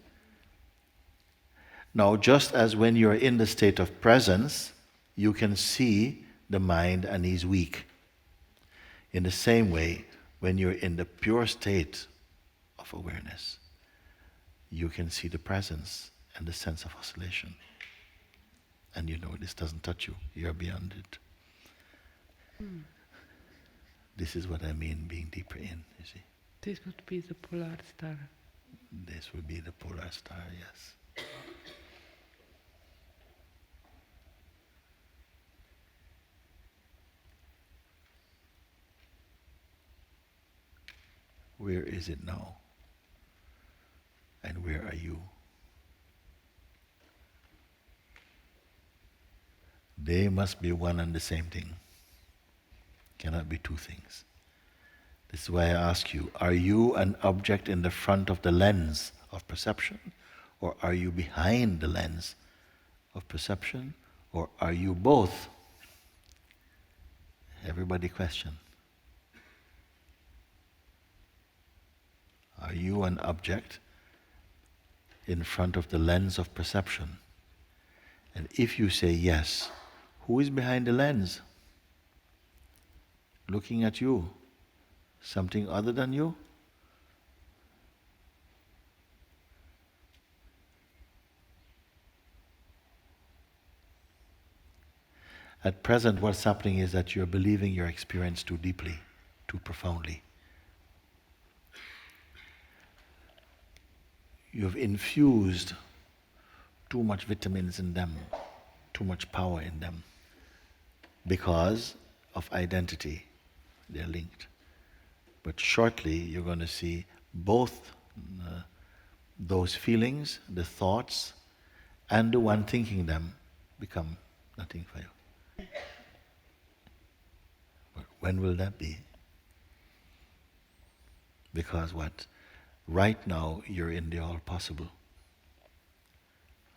Now, just as when you're in the state of presence, you can see the mind and he's weak. In the same way, when you're in the pure state of awareness, you can see the presence and the sense of oscillation. And you know this doesn't touch you, you're beyond it. This is what I mean being deeper in, you see. This would be the polar star. This would be the polar star, yes. Where is it now? And where are you? They must be one and the same thing. Cannot be two things. This is why I ask you, are you an object in the front of the lens of perception? Or are you behind the lens of perception? Or are you both? Everybody question. Are you an object in front of the lens of perception? And if you say yes, who is behind the lens? Looking at you. Something other than you? At present, what's happening is that you're believing your experience too deeply, too profoundly. You've infused too much vitamins in them, too much power in them, because of identity. They're linked. But shortly you're going to see both those feelings, the thoughts, and the one thinking them become nothing for you. But when will that be? Because what? Right now you're in the all possible.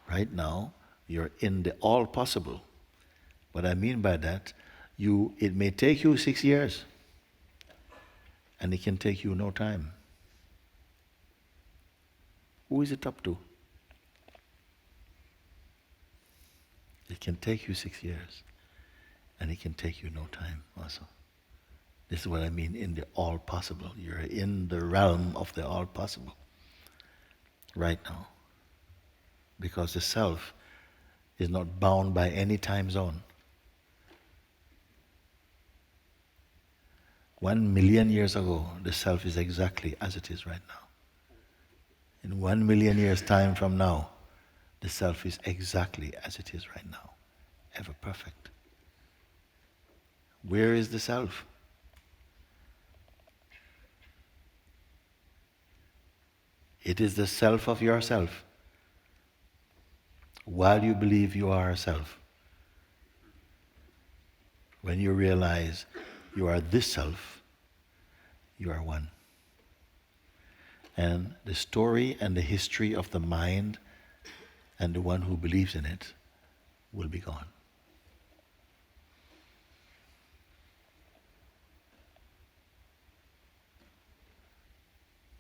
Right now you're in the all possible. What I mean by that, it may take you 6 years, and it can take you no time. Who is it up to? It can take you 6 years, and it can take you no time also. This is what I mean in the all possible. You're in the realm of the all possible right now. Because the self is not bound by any time zone. 1 million years ago, the self is exactly as it is right now. In 1 million years' time from now, the self is exactly as it is right now, ever perfect. Where is the self? It is the self of yourself, while you believe you are a self. When you realize you are this self, you are one. And the story and the history of the mind and the one who believes in it will be gone.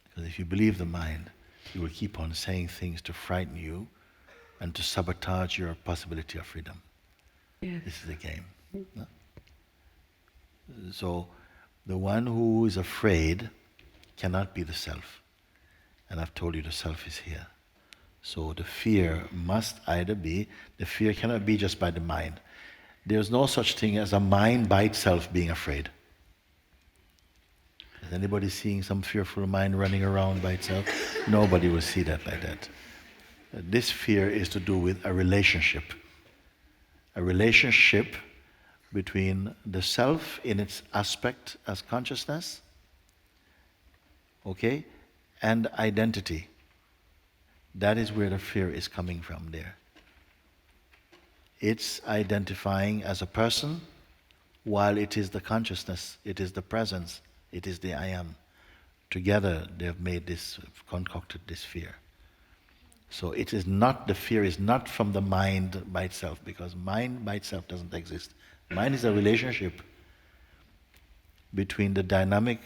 Because if you believe the mind, you will keep on saying things to frighten you and to sabotage your possibility of freedom. Yes. This is a game. No? So, the one who is afraid cannot be the self. And I've told you the self is here. So the fear must either be, the fear cannot be just by the mind. There's no such thing as a mind by itself being afraid. Is anybody seeing some fearful mind running around by itself? Nobody will see that like that. This fear is to do with a relationship. A relationship between the self in its aspect as consciousness, okay, and identity. That is where the fear is coming from there. It's identifying as a person while it is the consciousness, it is the presence, it is the I am. Together they have made this, concocted this fear. So it is not, the fear is not from the mind by itself, because mind by itself doesn't exist. Mind is a relationship between the dynamic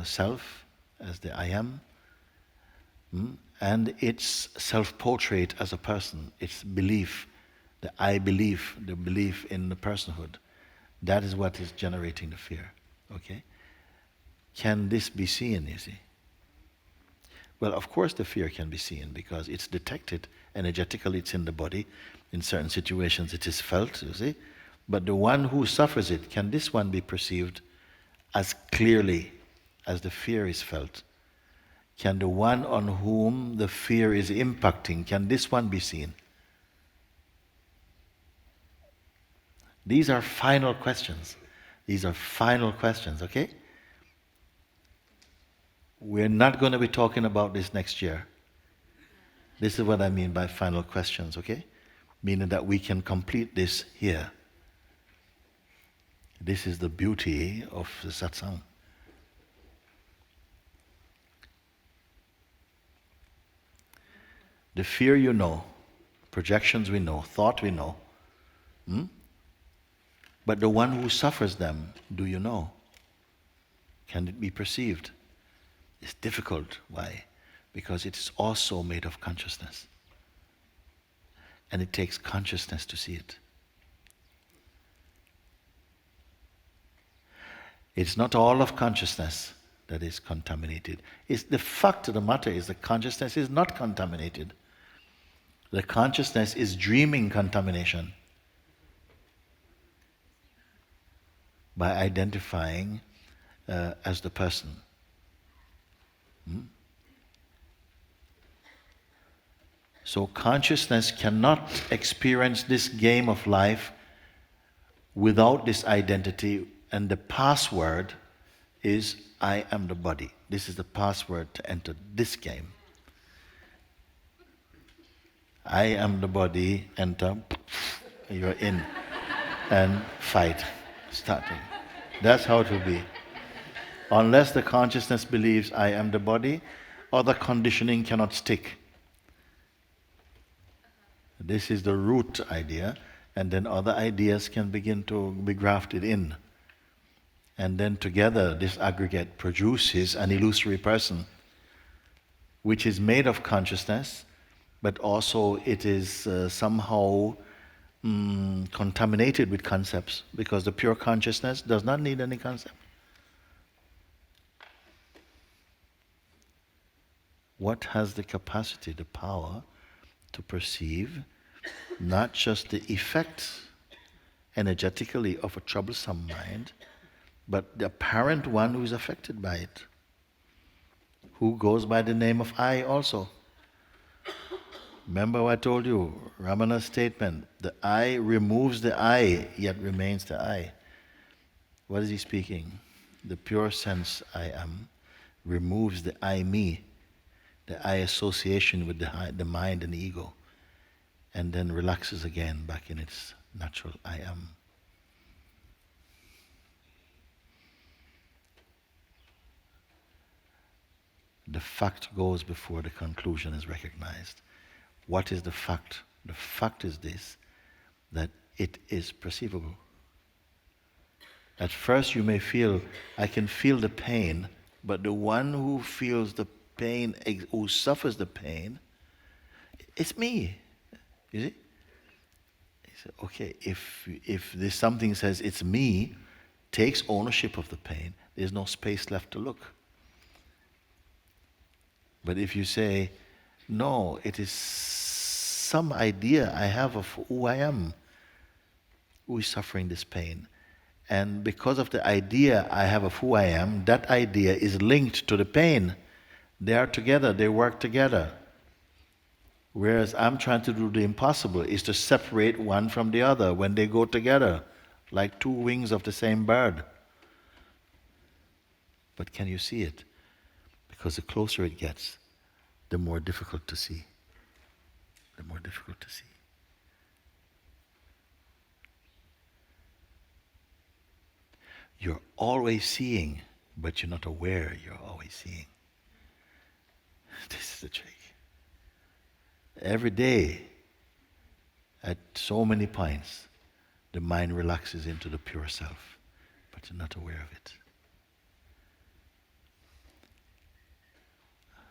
self as the I am, and its self-portrait as a person, its belief, the I belief, the belief in the personhood. That is what is generating the fear. Okay? Can this be seen, you see? Well, of course the fear can be seen because it's detected energetically, it's in the body. In certain situations it is felt, you see? But the one who suffers it, can this one be perceived as clearly as the fear is felt? Can the one on whom the fear is impacting, can this one be seen? These are final questions. These are final questions, okay? We're not going to be talking about this next year. This is what I mean by final questions, okay? Meaning that we can complete this here. This is the beauty of the Satsang. The fear you know, projections we know, thought we know. But the one who suffers them, do you know? Can it be perceived? It's difficult. Why? Because it's also made of consciousness. And it takes consciousness to see it. It's not all of consciousness that is contaminated. It's the fact of the matter is the consciousness is not contaminated. The consciousness is dreaming contamination by identifying as the person. So consciousness cannot experience this game of life without this identity, and the password is I am the body. This is the password to enter this game. I am the body, enter, you're in, and fight, starting. That's how it will be. Unless the consciousness believes I am the body, other conditioning cannot stick. This is the root idea, and then other ideas can begin to be grafted in. And then together this aggregate produces an illusory person, which is made of consciousness, but also it is somehow contaminated with concepts, because the pure consciousness does not need any concept. What has the capacity, the power to perceive not just the effects energetically of a troublesome mind, but the apparent one who is affected by it, who goes by the name of I also. Remember what I told you, Ramana's statement, the I removes the I, yet remains the I. What is he speaking? The pure sense I am removes the I me, the I association with the mind and the ego, and then relaxes again back in its natural I am. the fact goes before the conclusion is recognized. What is the fact? The fact is this, that it is perceivable. At first you may feel, I can feel the pain, but the one who feels the pain, who suffers the pain, it's me. You see? Okay, if there's something says it's me, takes ownership of the pain, there's no space left to look. But if you say, no, it is some idea I have of who I am, who is suffering this pain. And because of the idea I have of who I am, that idea is linked to the pain. They are together, they work together. Whereas I'm trying to do the impossible, is to separate one from the other when they go together, like two wings of the same bird. But can you see it? Because the closer it gets, the more difficult to see. The more difficult to see. You're always seeing, but you're not aware you're always seeing. This is the trick. Every day, at so many points, the mind relaxes into the pure self, but you're not aware of it.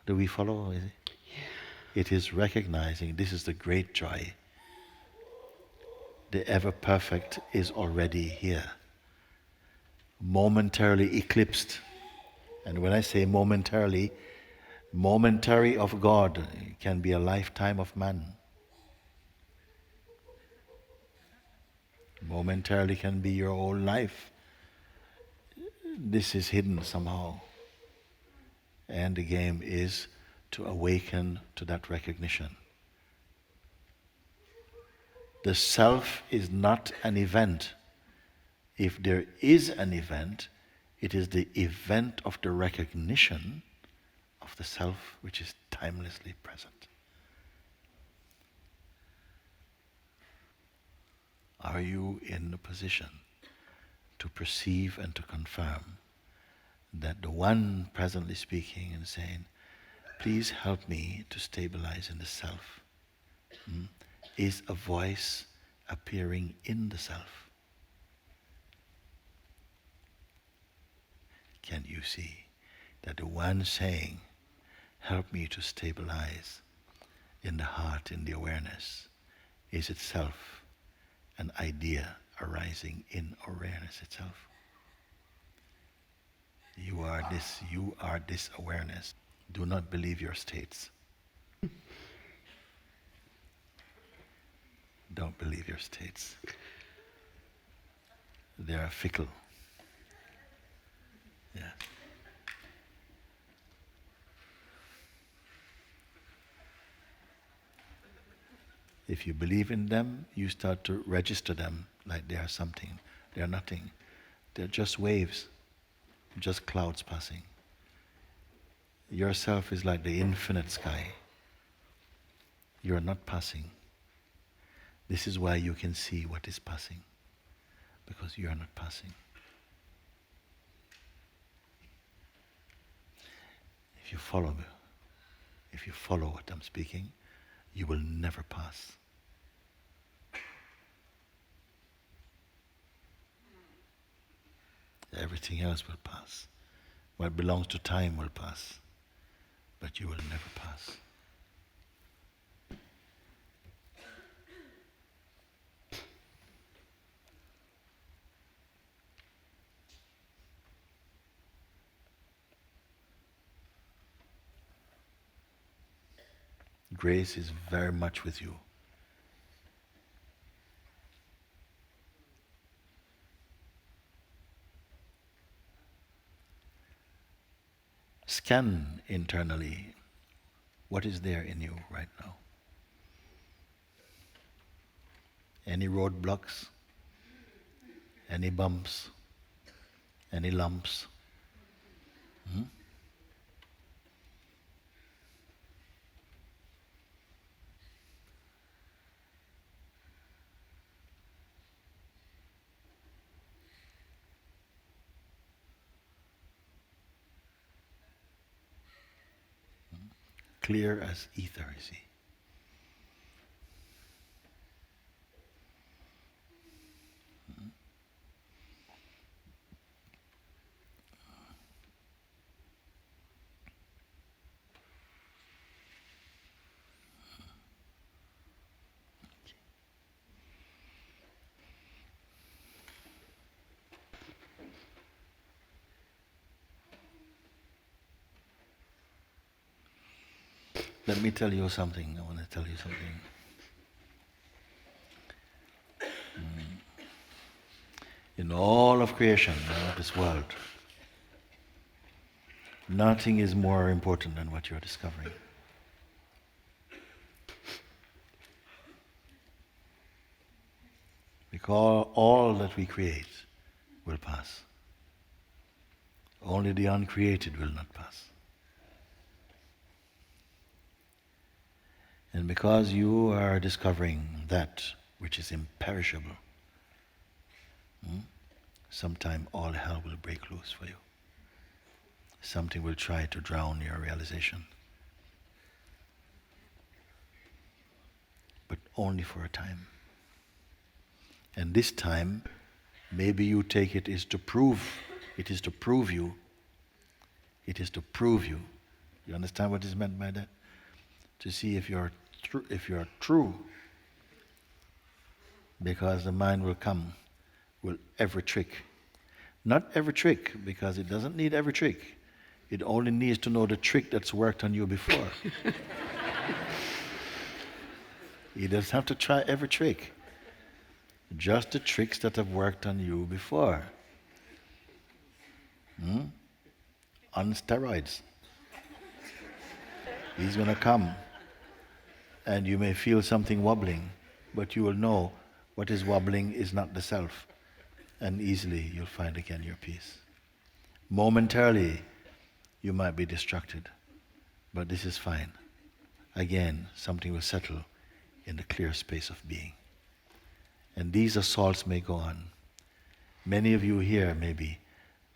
Do we follow? Is it? Yeah. It is recognizing this is the great joy. The ever perfect is already here. Momentarily eclipsed. And when I say momentarily, momentary of God can be a lifetime of man. Momentarily can be your whole life. This is hidden somehow. And the game is to awaken to that recognition. The self is not an event. If there is an event, it is the event of the recognition of the self which is timelessly present. Are you in the position to perceive and to confirm that the one presently speaking and saying, please help me to stabilize in the self, is a voice appearing in the self? Can you see that the one saying, help me to stabilize in the heart, in the awareness, is itself an idea arising in awareness itself? You are this awareness. Do not believe your states. Don't believe your states. They are fickle. Yeah. If you believe in them, you start to register them like they are something. They are nothing. They're just waves, just clouds passing. Yourself is like the infinite sky. You are not passing. This is why you can see what is passing, because you are not passing. If you follow me, if you follow what I'm speaking, you will never pass. Everything else will pass. What belongs to time will pass, but you will never pass. Grace is very much with you. Scan internally. What is there in you right now? Any roadblocks? Any bumps? Any lumps? clear as ether, you see. Let me tell you something. I want to tell you something. In all of creation, in all of this world, nothing is more important than what you're discovering. Because all that we create will pass. Only the uncreated will not pass. And because you are discovering that which is imperishable, sometime all hell will break loose for you. Something will try to drown your realization. But only for a time. And this time, maybe you take it is to prove you. It is to prove you. You understand what is meant by that? To see if you're true. Because the mind will come with every trick. Not every trick, because it doesn't need every trick. It only needs to know the trick that's worked on you before. It doesn't have to try every trick. Just the tricks that have worked on you before. On steroids. He's going to come. And you may feel something wobbling, but you will know what is wobbling is not the self. And easily you'll find again your peace. Momentarily, you might be distracted, but this is fine. Again, something will settle in the clear space of being. And these assaults may go on. Many of you here, maybe,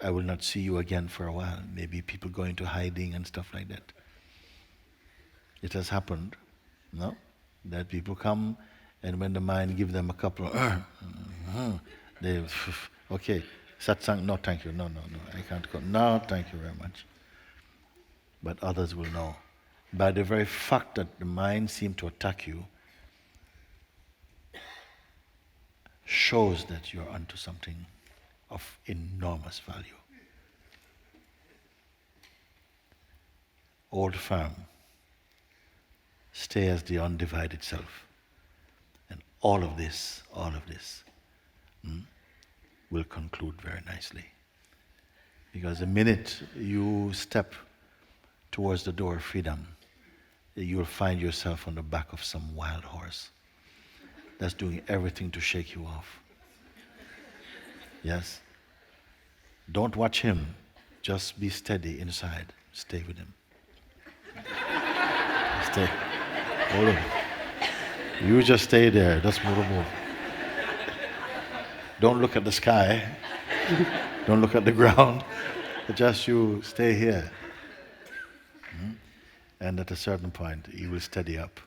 I will not see you again for a while. Maybe people go into hiding and stuff like that. It has happened, no? That people come, and when the mind gives them a couple of, they, okay, Satsang, no thank you, no, I can't go, no thank you very much. But others will know. By the very fact that the mind seems to attack you, shows that you're onto something of enormous value. Hold firm. Stay as the undivided self. And all of this will conclude very nicely. Because the minute you step towards the door of freedom, you'll find yourself on the back of some wild horse that's doing everything to shake you off. Yes? Don't watch him. Just be steady inside. Stay with him. Stay. Hold on. You just stay there. Just move. Don't look at the sky. Don't look at the ground. Just you stay here. And at a certain point, you will steady up.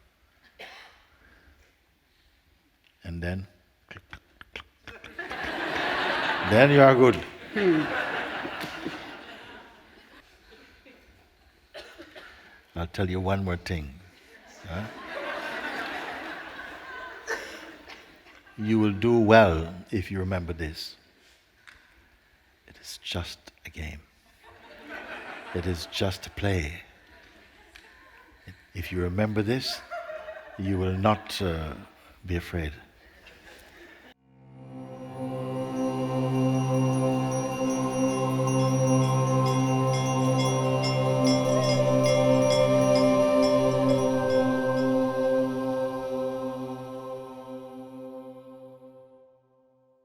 And then you are good. I'll tell you one more thing. You will do well if you remember this. It is just a game. It is just a play. If you remember this, you will not be afraid.